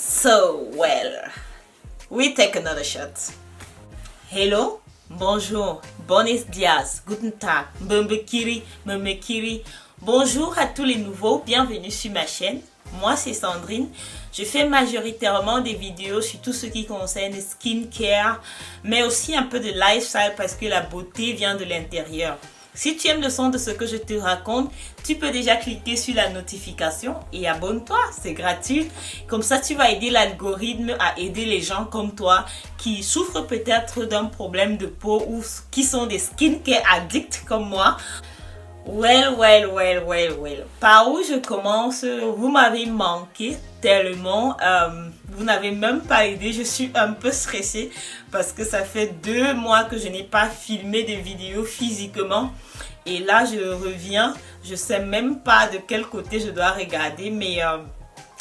So, well, we take another shot. Hello, bonjour, buenos dias, guten tag, mbembekiri, mbembekiri. Bonjour à tous les nouveaux, bienvenue sur ma chaîne. Moi, c'est Sandrine. Je fais majoritairement des vidéos sur tout ce qui concerne skincare, mais aussi un peu de lifestyle parce que la beauté vient de l'intérieur. Si tu aimes le son de ce que je te raconte, tu peux déjà cliquer sur la notification et abonne-toi, c'est gratuit. Comme ça, tu vas aider l'algorithme à aider les gens comme toi qui souffrent peut-être d'un problème de peau ou qui sont des skincare addicts comme moi. Well. Par où je commence? Vous m'avez manqué tellement. Vous n'avez même pas idée. Je suis un peu stressée parce que ça fait 2 mois que je n'ai pas filmé de vidéos physiquement. Et là, je reviens. Je sais même pas de quel côté je dois regarder, mais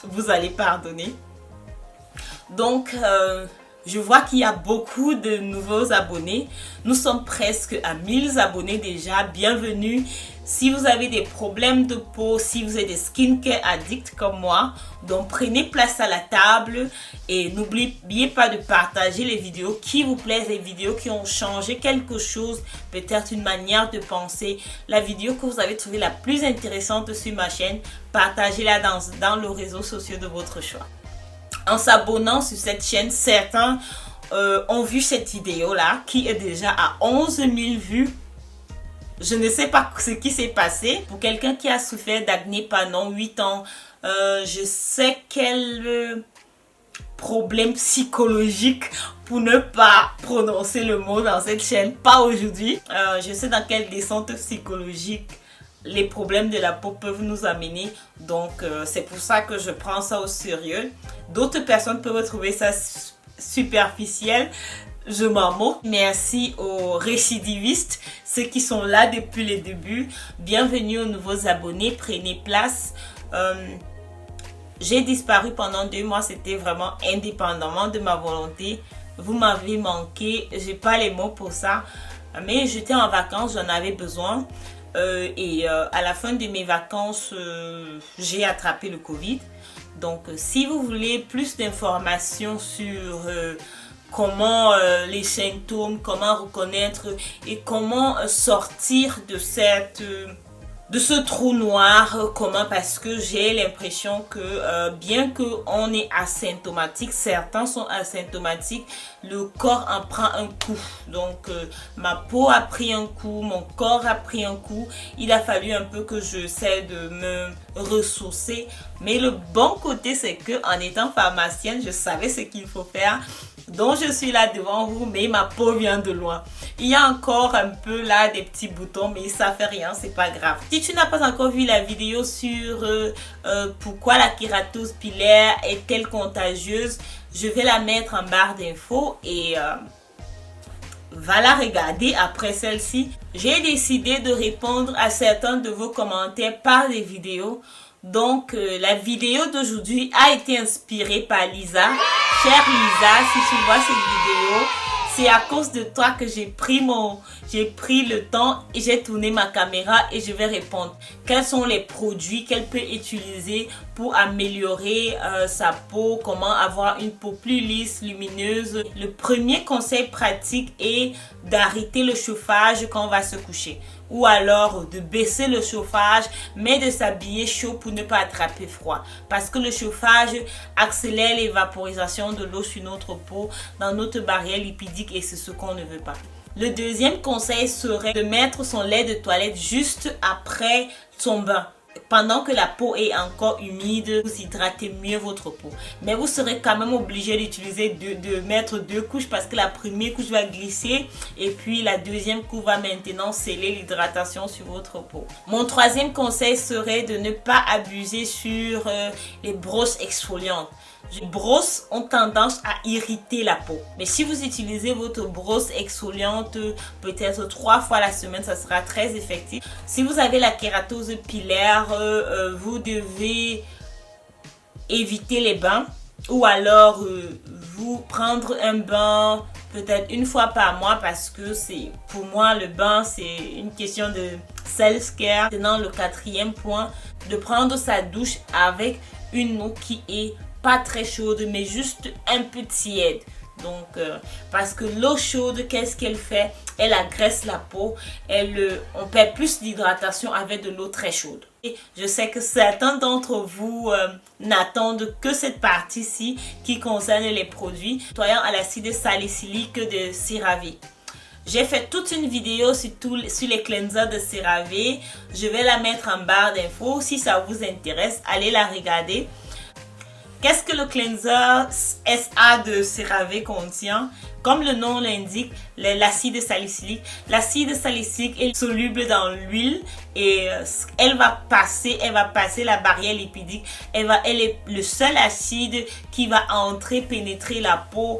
vous allez pardonner. Donc, je vois qu'il y a beaucoup de nouveaux abonnés. Nous sommes presque à 1000 abonnés déjà. Bienvenue. Si vous avez des problèmes de peau, si vous êtes des skincare addicts comme moi, donc prenez place à la table et n'oubliez pas de partager les vidéos qui vous plaisent, les vidéos qui ont changé quelque chose, peut-être une manière de penser, la vidéo que vous avez trouvée la plus intéressante sur ma chaîne, partagez-la dans le réseau social de votre choix. En s'abonnant sur cette chaîne, certains ont vu cette vidéo là qui est déjà à 11 000 vues. Je ne sais pas ce qui s'est passé. Pour quelqu'un qui a souffert d'acné pendant 8 ans, je sais quel problème psychologique, pour ne pas prononcer le mot dans cette chaîne, pas aujourd'hui. Je sais dans quelle descente psychologique les problèmes de la peau peuvent nous amener. Donc, c'est pour ça que je prends ça au sérieux. D'autres personnes peuvent trouver ça superficiel. Je m'en moque. Merci aux récidivistes, ceux qui sont là depuis le début. Bienvenue aux nouveaux abonnés. Prenez place. J'ai disparu pendant 2 mois. C'était vraiment indépendamment de ma volonté. Vous m'avez manqué. J'ai pas les mots pour ça. Mais j'étais en vacances. J'en avais besoin. À la fin de mes vacances, j'ai attrapé le Covid. Donc, si vous voulez plus d'informations sur comment les symptômes, comment reconnaître et comment sortir de ce trou noir, parce que j'ai l'impression que bien qu'on est asymptomatique, certains sont asymptomatiques, le corps en prend un coup. Donc ma peau a pris un coup, mon corps a pris un coup. Il a fallu un peu que j'essaie de me ressourcer. Mais le bon côté, c'est que en étant pharmacienne, je savais ce qu'il faut faire. Donc je suis là devant vous, mais ma peau vient de loin. Il y a encore un peu là des petits boutons, mais ça fait rien, c'est pas grave. Si tu n'as pas encore vu la vidéo sur pourquoi la kératose pilaire est-elle contagieuse, je vais la mettre en barre d'infos et va la regarder après celle-ci. J'ai décidé de répondre à certains de vos commentaires par des vidéos. Donc, la vidéo d'aujourd'hui a été inspirée par Lisa. Chère Lisa, si tu vois cette vidéo, c'est à cause de toi que j'ai pris le temps et j'ai tourné ma caméra et je vais répondre. Quels sont les produits qu'elle peut utiliser pour améliorer sa peau, comment avoir une peau plus lisse, lumineuse. Le premier conseil pratique est d'arrêter le chauffage quand on va se coucher. Ou alors de baisser le chauffage, mais de s'habiller chaud pour ne pas attraper froid. Parce que le chauffage accélère l'évaporisation de l'eau sur notre peau, dans notre barrière lipidique, et c'est ce qu'on ne veut pas. Le deuxième conseil serait de mettre son lait de toilette juste après son bain. Pendant que la peau est encore humide, vous hydratez mieux votre peau. Mais vous serez quand même obligé d'utiliser de mettre 2 couches parce que la première couche va glisser et puis la deuxième couche va maintenant sceller l'hydratation sur votre peau. Mon troisième conseil serait de ne pas abuser sur les brosses exfoliantes. Les brosses ont tendance à irriter la peau. Mais si vous utilisez votre brosse exfoliante peut-être 3 fois la semaine, ça sera très effectif. Si vous avez la kératose pilaire, vous devez éviter les bains. Ou alors vous prendre un bain peut-être 1 fois par mois parce que pour moi le bain c'est une question de self-care. Maintenant le 4e point, de prendre sa douche avec une eau qui est pas très chaude mais juste un peu tiède. Donc, parce que l'eau chaude, qu'est-ce qu'elle fait? Elle agresse la peau. On perd plus d'hydratation avec de l'eau très chaude. Et je sais que certains d'entre vous n'attendent que cette partie-ci qui concerne les produits nettoyants à l'acide salicylique de CeraVe. J'ai fait toute une vidéo sur les cleansers de CeraVe. Je vais la mettre en barre d'infos. Si ça vous intéresse, allez la regarder. Qu'est-ce que le cleanser SA de CeraVe contient? Comme le nom l'indique, l'acide salicylique. L'acide salicylique est soluble dans l'huile et elle va passer la barrière lipidique. Elle est le seul acide qui va entrer, pénétrer la peau,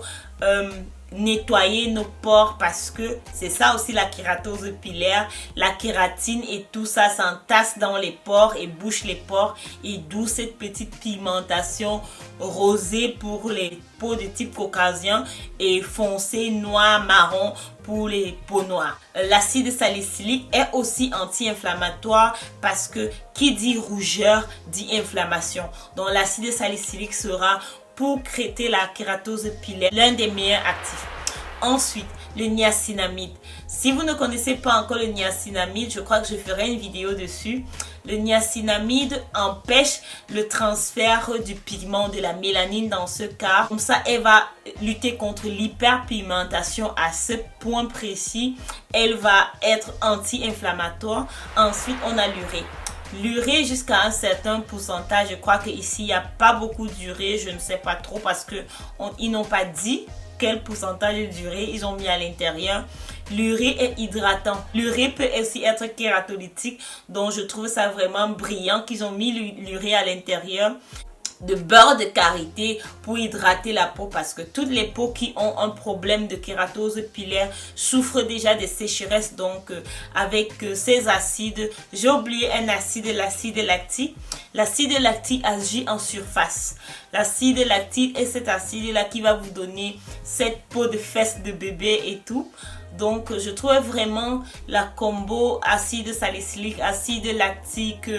nettoyer nos pores, parce que c'est ça aussi la kératose pilaire. La kératine et tout ça s'entasse dans les pores et bouche les pores, et d'où cette petite pigmentation rosée pour les peaux de type caucasien et foncé noir marron pour les peaux noires. L'acide salicylique est aussi anti-inflammatoire parce que qui dit rougeur dit inflammation. Donc l'acide salicylique sera pour traiter la kératose pilaire l'un des meilleurs actifs. Ensuite, le niacinamide. Si vous ne connaissez pas encore le niacinamide, je crois que je ferai une vidéo dessus. Le niacinamide empêche le transfert du pigment, de la mélanine dans ce cas. Comme ça, elle va lutter contre l'hyperpigmentation à ce point précis. Elle va être anti-inflammatoire. Ensuite, on a l'urée. L'urée jusqu'à un certain pourcentage, je crois qu'ici il n'y a pas beaucoup d'urée, je ne sais pas trop parce qu'ils n'ont pas dit quel pourcentage d'urée ils ont mis à l'intérieur. L'urée est hydratant. L'urée peut aussi être kératolytique, donc je trouve ça vraiment brillant qu'ils ont mis l'urée à l'intérieur. De beurre de karité pour hydrater la peau, parce que toutes les peaux qui ont un problème de kératose pilaire souffrent déjà de sécheresse. Donc avec ces acides, j'ai oublié un acide, l'acide lactique. L'acide lactique agit en surface. L'acide lactique est cet acide là qui va vous donner cette peau de fesses de bébé et tout. Donc je trouve vraiment la combo acide salicylique, acide lactique,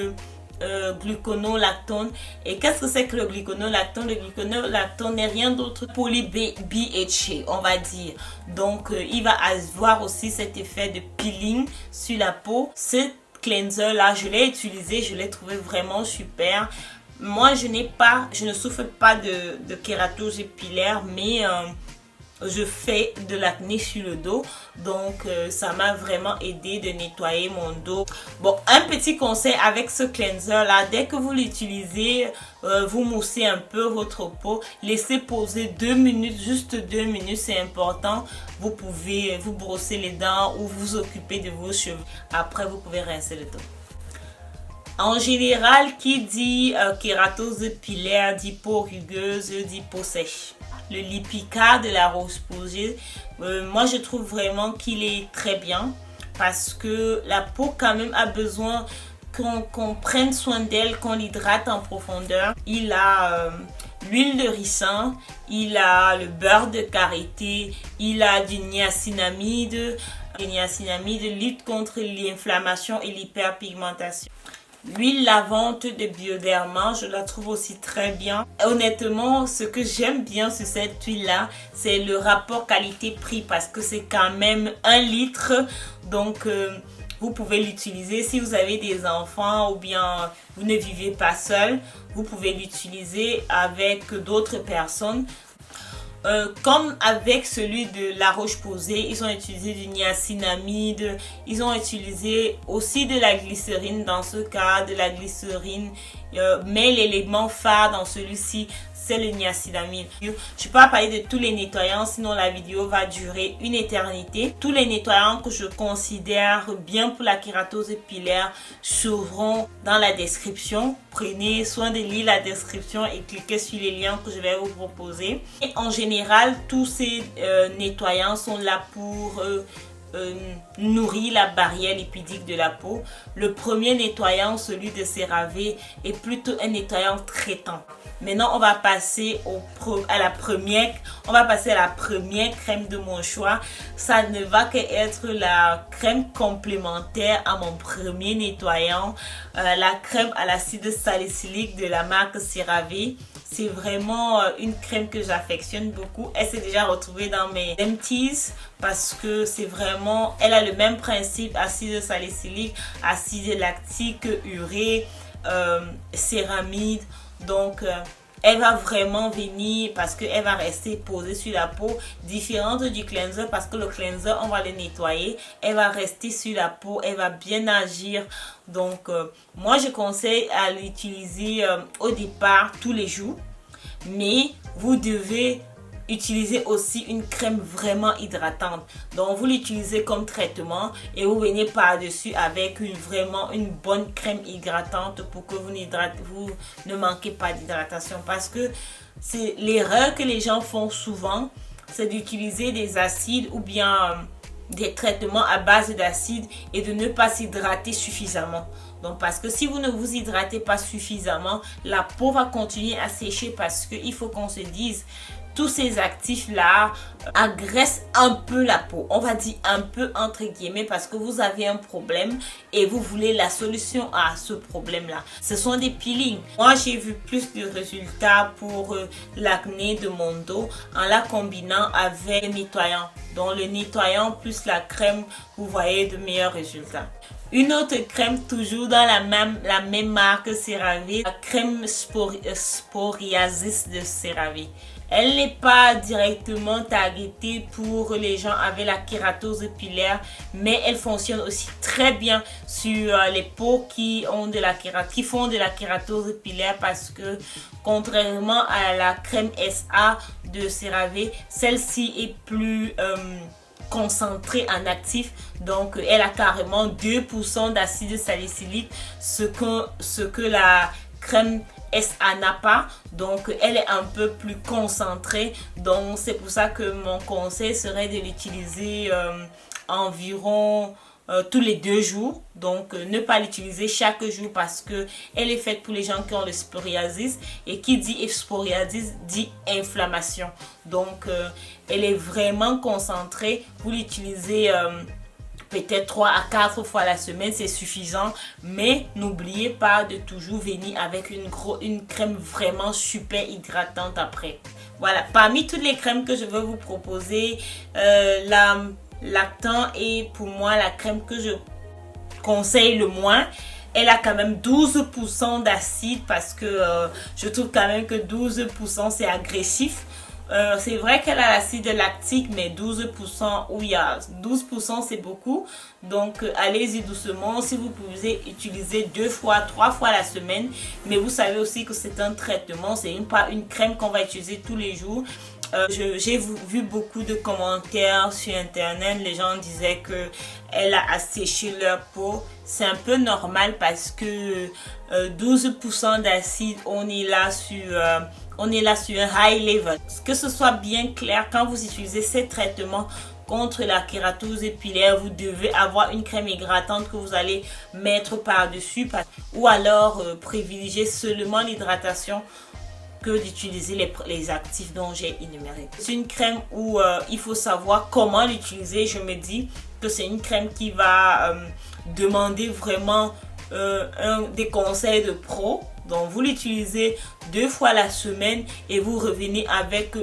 gluconolactone. Et qu'est-ce que c'est que le gluconolactone? Le gluconolactone n'est rien d'autre que poly-BHA, on va dire. Donc il va avoir aussi cet effet de peeling sur la peau. Ce cleanser là, je l'ai utilisé, je l'ai trouvé vraiment super. Moi je ne souffre pas de kératose pilaire, mais je fais de l'acné sur le dos, donc ça m'a vraiment aidé de nettoyer mon dos. Bon, un petit conseil avec ce cleanser là, dès que vous l'utilisez, vous moussez un peu votre peau, laissez poser 2 minutes, juste 2 minutes, c'est important. Vous pouvez vous brosser les dents ou vous occuper de vos cheveux. Après, vous pouvez rincer le dos. En général, qui dit kératose pilaire, dit peau rugueuse, dit peau sèche. Le Lipica de la Roche-Posay, moi je trouve vraiment qu'il est très bien parce que la peau quand même a besoin qu'on prenne soin d'elle, qu'on l'hydrate en profondeur. Il a l'huile de ricin, il a le beurre de karité, il a du niacinamide. Le niacinamide lutte contre l'inflammation et l'hyperpigmentation. L'huile lavante de Bioderma, je la trouve aussi très bien. Honnêtement, ce que j'aime bien sur cette huile-là, c'est le rapport qualité-prix parce que c'est quand même 1 litre. Donc, vous pouvez l'utiliser si vous avez des enfants ou bien vous ne vivez pas seul. Vous pouvez l'utiliser avec d'autres personnes. Comme avec celui de la Roche-Posay, ils ont utilisé du niacinamide, ils ont utilisé aussi de la glycérine dans ce cas, de la glycérine, mais l'élément phare dans celui-ci, c'est le niacinamide. Je ne vais pas parler de tous les nettoyants, sinon la vidéo va durer une éternité. Tous les nettoyants que je considère bien pour la kératose pilaire seront dans la description. Prenez soin de lire la description et cliquez sur les liens que je vais vous proposer. Et en général, tous ces nettoyants sont là pour nourrir la barrière lipidique de la peau. Le premier nettoyant, celui de CeraVe, est plutôt un nettoyant traitant. Maintenant, on va passer à la première crème de mon choix. Ça ne va qu'être la crème complémentaire à mon premier nettoyant, la crème à l'acide salicylique de la marque CeraVe. C'est vraiment une crème que j'affectionne beaucoup. Elle s'est déjà retrouvée dans mes empties parce que c'est vraiment, elle a le même principe, acide salicylique, acide lactique, urée, céramide. Donc, elle va vraiment venir parce qu'elle va rester posée sur la peau, différente du cleanser parce que le cleanser, on va le nettoyer. Elle va rester sur la peau, elle va bien agir. Donc, moi, je conseille à l'utiliser au départ tous les jours. Mais vous devez utiliser aussi une crème vraiment hydratante. Donc, vous l'utilisez comme traitement et vous venez par-dessus avec vraiment une bonne crème hydratante pour que vous ne manquez pas d'hydratation. Parce que c'est l'erreur que les gens font souvent, c'est d'utiliser des acides ou bien des traitements à base d'acide et de ne pas s'hydrater suffisamment. Donc, parce que si vous ne vous hydratez pas suffisamment, la peau va continuer à sécher parce qu'il faut qu'on se dise, tous ces actifs-là agressent un peu la peau. On va dire un peu entre guillemets parce que vous avez un problème et vous voulez la solution à ce problème-là. Ce sont des peelings. Moi, j'ai vu plus de résultats pour l'acné de mon dos en la combinant avec le nettoyant. Donc, le nettoyant plus la crème, vous voyez de meilleurs résultats. Une autre crème, toujours dans la même marque CeraVe, la crème Psoriasis de CeraVe. Elle n'est pas directement targetée pour les gens avec la kératose pilaire, mais elle fonctionne aussi très bien sur les peaux qui font de la kératose pilaire parce que contrairement à la crème SA de CeraVe, celle-ci est plus concentrée en actif, donc elle a carrément 2% d'acide salicylique, ce que la crème SA n'a pas, donc elle est un peu plus concentrée. Donc c'est pour ça que mon conseil serait de l'utiliser environ tous les 2 jours. Donc ne pas l'utiliser chaque jour parce que elle est faite pour les gens qui ont le psoriasis, et qui dit psoriasis dit inflammation. Donc elle est vraiment concentrée. Vous l'utilisez peut-être 3 à 4 fois la semaine, c'est suffisant. Mais n'oubliez pas de toujours venir avec une crème vraiment super hydratante après. Voilà, parmi toutes les crèmes que je veux vous proposer, la Lactant est pour moi la crème que je conseille le moins. Elle a quand même 12% d'acide parce que je trouve quand même que 12% c'est agressif. C'est vrai qu'elle a l'acide lactique, mais 12%, où il y a 12% c'est beaucoup. Donc allez-y doucement. Si vous pouvez utiliser 2 fois, 3 fois la semaine, mais vous savez aussi que c'est un traitement, c'est pas une crème qu'on va utiliser tous les jours. J'ai vu beaucoup de commentaires sur internet. Les gens disaient que elle a asséché leur peau. C'est un peu normal parce que 12% d'acide, on est là sur un high level. Que ce soit bien clair, quand vous utilisez ces traitements contre la kératose pilaire, vous devez avoir une crème hydratante que vous allez mettre par-dessus, ou alors privilégier seulement l'hydratation que d'utiliser les actifs dont j'ai énuméré. C'est une crème où il faut savoir comment l'utiliser. Je me dis que c'est une crème qui va demander vraiment des conseils de pro. Donc vous l'utilisez 2 fois la semaine et vous revenez avec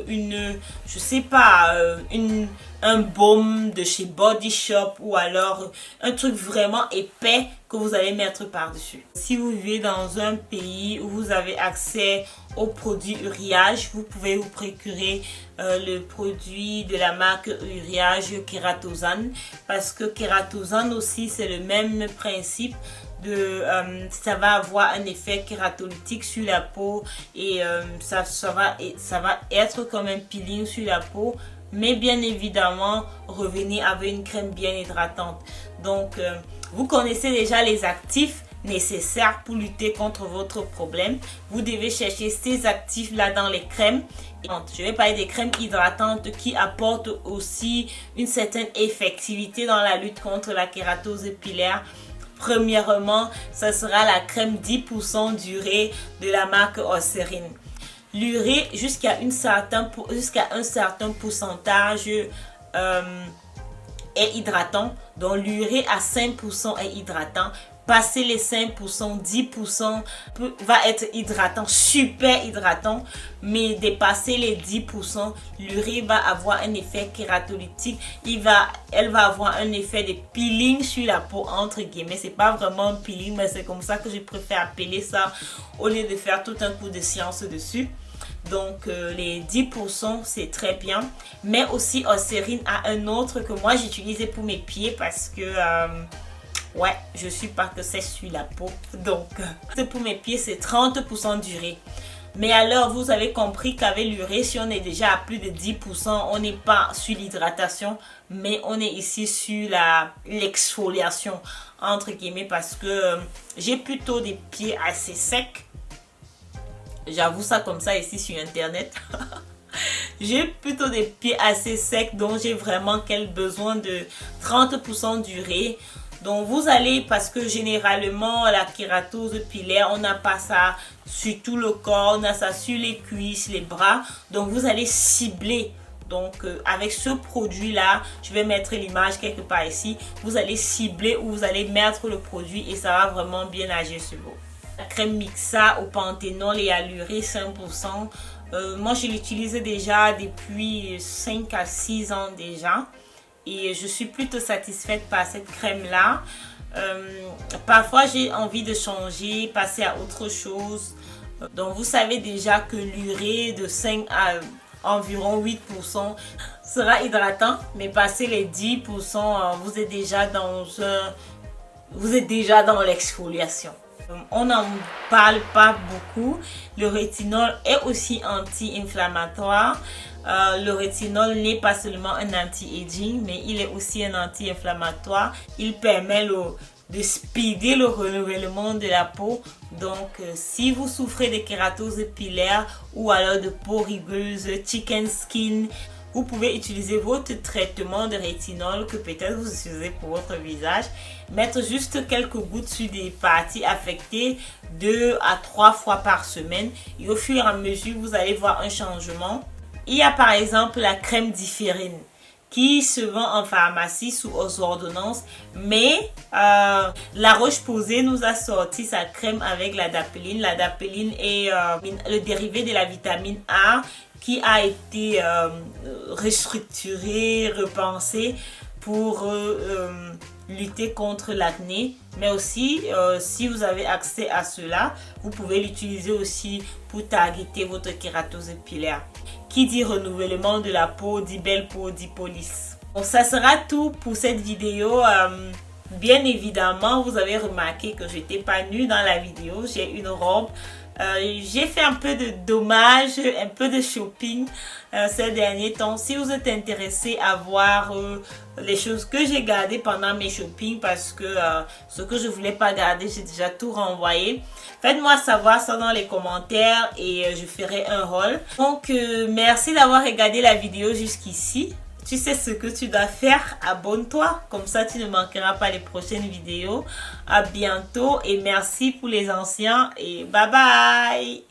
un baume de chez Body Shop, ou alors un truc vraiment épais que vous allez mettre par-dessus. Si vous vivez dans un pays où vous avez accès aux produits Uriage, vous pouvez vous procurer le produit de la marque Uriage Kératosane, parce que Kératosane aussi c'est le même principe. Ça va avoir un effet kératolytique sur la peau et ça va être comme un peeling sur la peau, mais bien évidemment revenir avec une crème bien hydratante. Donc vous connaissez déjà les actifs nécessaires pour lutter contre votre problème. Vous devez chercher ces actifs là dans les crèmes. Je vais parler des crèmes hydratantes qui apportent aussi une certaine effectivité dans la lutte contre la kératose pilaire. Premièrement, ce sera la crème 10% d'urée de la marque Eucerin. L'urée, jusqu'à un certain pourcentage est hydratant. Donc l'urée à 5% est hydratant. Passer les 5%, 10% va être hydratant, super hydratant. Mais dépasser les 10%, l'urée va avoir un effet kératolytique. Elle va avoir un effet de peeling sur la peau, entre guillemets. C'est pas vraiment un peeling, mais c'est comme ça que je préfère appeler ça au lieu de faire tout un cours de science dessus. Donc les 10% c'est très bien. Mais aussi Eucerin a un autre que moi j'utilisais pour mes pieds parce que ouais, je suis pas que c'est sur la peau. Donc pour mes pieds c'est 30% d'urée. Mais alors vous avez compris qu'avec l'urée, si on est déjà à plus de 10%, on n'est pas sur l'hydratation, mais on est ici sur l'exfoliation entre guillemets, parce que j'ai plutôt des pieds assez secs. J'avoue ça comme ça ici sur internet. J'ai plutôt des pieds assez secs, donc j'ai vraiment besoin de 30% d'urée. Donc vous allez, parce que généralement la kératose pilaire, on n'a pas ça sur tout le corps, on a ça sur les cuisses, les bras. Donc vous allez cibler. Donc avec ce produit là, je vais mettre l'image quelque part ici. Vous allez cibler où vous allez mettre le produit et ça va vraiment bien agir sur vous. La crème Mixa au panthénol et à l'urée 5%. Moi je l'utilise déjà depuis 5 à 6 ans déjà. Et je suis plutôt satisfaite par cette crème là. Parfois j'ai envie de changer, passer à autre chose. Donc vous savez déjà que l'urée de 5 à environ 8% sera hydratant. Mais passer les 10%, vous êtes déjà dans l'exfoliation. On n'en parle pas beaucoup. Le rétinol est aussi anti-inflammatoire. Le rétinol n'est pas seulement un anti-aging, mais il est aussi un anti-inflammatoire. Il permet de speeder le renouvellement de la peau. Donc, si vous souffrez de kératose pilaire ou alors de peau rugueuse, chicken skin, vous pouvez utiliser votre traitement de rétinol que peut-être vous utilisez pour votre visage. Mettre juste quelques gouttes sur des parties affectées 2 à 3 fois par semaine. Et au fur et à mesure, vous allez voir un changement. Il y a par exemple la crème Différine qui se vend en pharmacie sous ordonnance. Mais La Roche-Posay nous a sorti sa crème avec la L'adapalène. L'adapalène est le dérivé de la vitamine A qui a été restructuré, repensé pour lutter contre l'acné. Mais aussi, si vous avez accès à cela, vous pouvez l'utiliser aussi pour targeter votre kératose pilaire. Qui dit renouvellement de la peau, dit belle peau, dit police. Donc ça sera tout pour cette vidéo. Bien évidemment, vous avez remarqué que je n'étais pas nue dans la vidéo. J'ai une robe. J'ai fait un peu de dommage, un peu de shopping ces derniers temps. Si vous êtes intéressé à voir les choses que j'ai gardées pendant mes shopping, parce que ce que je voulais pas garder, j'ai déjà tout renvoyé. Faites-moi savoir ça dans les commentaires et je ferai un haul. Donc merci d'avoir regardé la vidéo jusqu'ici. Tu sais ce que tu dois faire, abonne-toi, comme ça tu ne manqueras pas les prochaines vidéos. À bientôt et merci pour les anciens et bye bye.